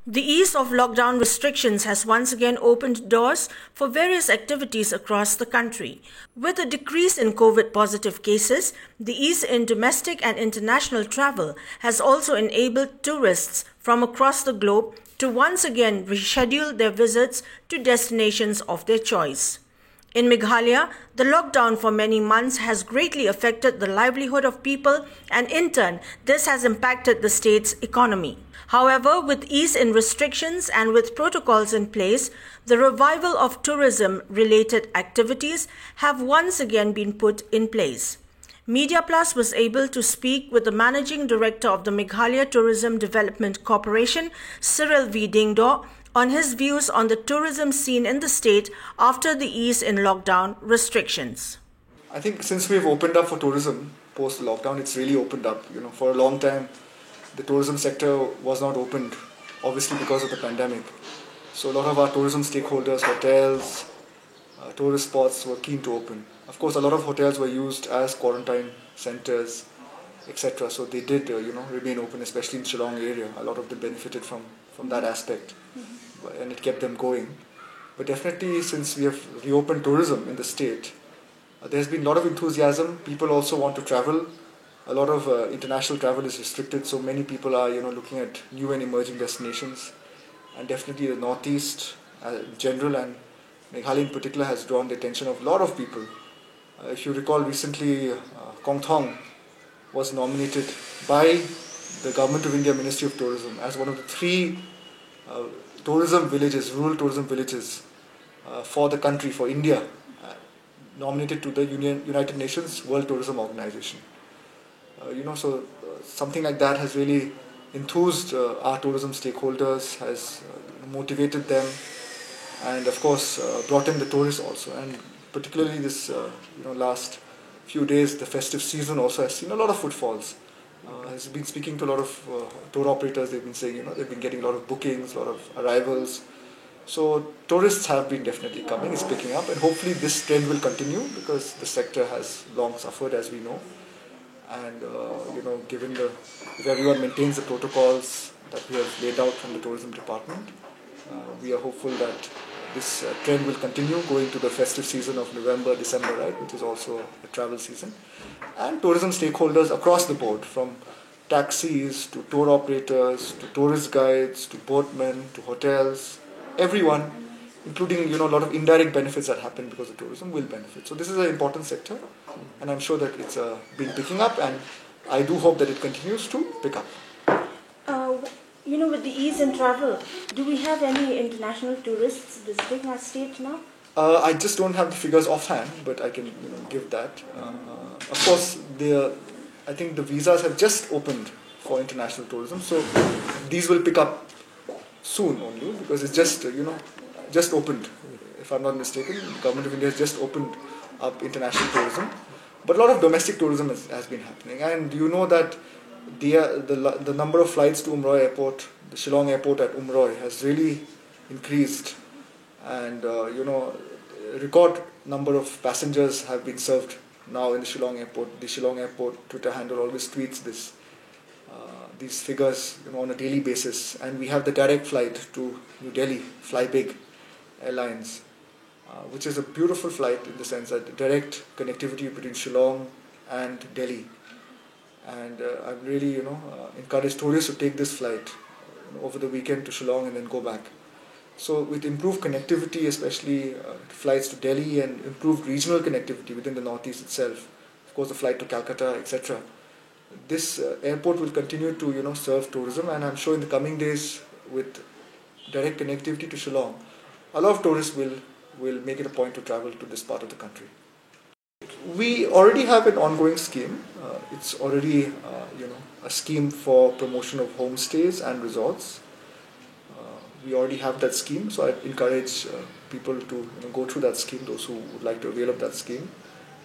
The ease of lockdown restrictions has once again opened doors for various activities across the country. With a decrease in COVID positive cases, the ease in domestic and international travel has also enabled tourists from across the globe to once again reschedule their visits to destinations of their choice. In Meghalaya, the lockdown for many months has greatly affected the livelihood of people, and in turn, this has impacted the state's economy. However, with ease in restrictions and with protocols in place, the revival of tourism-related activities have once again been put in place. Media Plus was able to speak with the Managing Director of the Meghalaya Tourism Development Corporation, Cyril V. Dingdo, on his views on the tourism scene in the state after the ease in lockdown restrictions. I think since we've opened up for tourism post-lockdown, it's really opened up. For a long time, the tourism sector was not opened, obviously because of the pandemic. So a lot of our tourism stakeholders, hotels, tourist spots were keen to open. Of course, a lot of hotels were used as quarantine centers, etc. So they did, remain open, especially in Shillong area. A lot of them benefited from that aspect, and it kept them going. But definitely, since we have reopened tourism in the state, there's been a lot of enthusiasm. People also want to travel. A lot of international travel is restricted, so many people are, looking at new and emerging destinations. And definitely the Northeast in general and Meghalaya in particular has drawn the attention of a lot of people. If you recall, recently Kong Thong was nominated by the Government of India Ministry of Tourism as one of the 3 tourism villages, rural tourism villages for the country, for India, nominated to the United Nations World Tourism Organization. So something like that has really enthused our tourism stakeholders, has motivated them, and of course brought in the tourists also. And particularly this last few days, the festive season also has seen a lot of footfalls. Has been speaking to a lot of tour operators. They've been saying they've been getting a lot of bookings, a lot of arrivals. So tourists have been definitely coming. It's picking up, and hopefully this trend will continue because the sector has long suffered, as we know. And given if everyone maintains the protocols that we have laid out from the tourism department, we are hopeful that this trend will continue going to the festive season of November, December, right, which is also a travel season. And tourism stakeholders across the board, from taxis to tour operators to tourist guides to boatmen to hotels, everyone, including a lot of indirect benefits that happen because of tourism, will benefit. So this is an important sector, and I'm sure that it's been picking up, and I do hope that it continues to pick up. With the ease in travel, do we have any international tourists visiting our state now? I just don't have the figures offhand, but I can give that. Of course, I think the visas have just opened for international tourism, so these will pick up soon only because it's just opened. If I'm not mistaken, the Government of India has just opened up international tourism, but a lot of domestic tourism has been happening. And you know that the number of flights to Umroi Airport, the Shillong Airport at Umroi, has really increased, and record number of passengers have been served now in the Shillong Airport. The Shillong Airport Twitter handle always tweets these figures on a daily basis, and we have the direct flight to New Delhi, Flybig Airlines, which is a beautiful flight in the sense that direct connectivity between Shillong and Delhi. And I really encourage tourists to take this flight over the weekend to Shillong and then go back. So with improved connectivity, especially flights to Delhi, and improved regional connectivity within the Northeast itself, of course the flight to Calcutta, etc., this airport will continue to serve tourism, and I'm sure in the coming days with direct connectivity to Shillong, a lot of tourists will make it a point to travel to this part of the country. We already have an ongoing scheme. It's already a scheme for promotion of homestays and resorts. We already have that scheme, so I encourage people to go through that scheme, those who would like to avail of that scheme.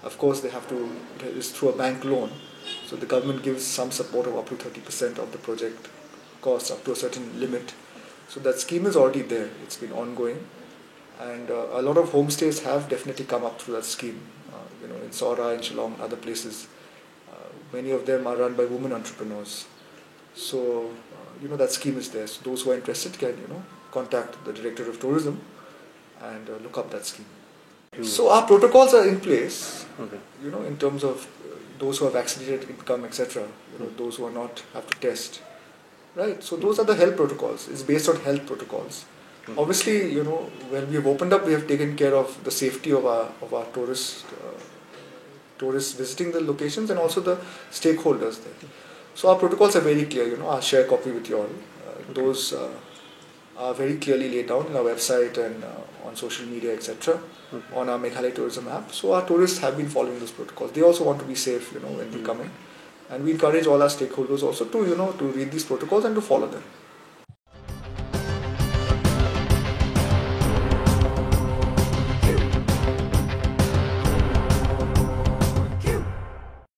Of course, it's through a bank loan, so the government gives some support of up to 30% of the project costs up to a certain limit. So that scheme is already there. It's been ongoing, and a lot of homestays have definitely come up through that scheme. In Saura, in Shillong, and other places. Many of them are run by women entrepreneurs. So that scheme is there. So those who are interested can contact the Director of Tourism and look up that scheme. So our protocols are in place. Okay. In terms of those who are vaccinated can come, etc. Those who are not have to test. Right. So those are the health protocols. It's based on health protocols. Obviously, when we have opened up, we have taken care of the safety of our tourists visiting the locations and also the stakeholders there. So our protocols are very clear. I'll share a copy with you all. Those are very clearly laid down on our website and on social media, etc. On our Meghalaya Tourism app. So our tourists have been following those protocols. They also want to be safe, when they come in. And we encourage all our stakeholders also to, to read these protocols and to follow them.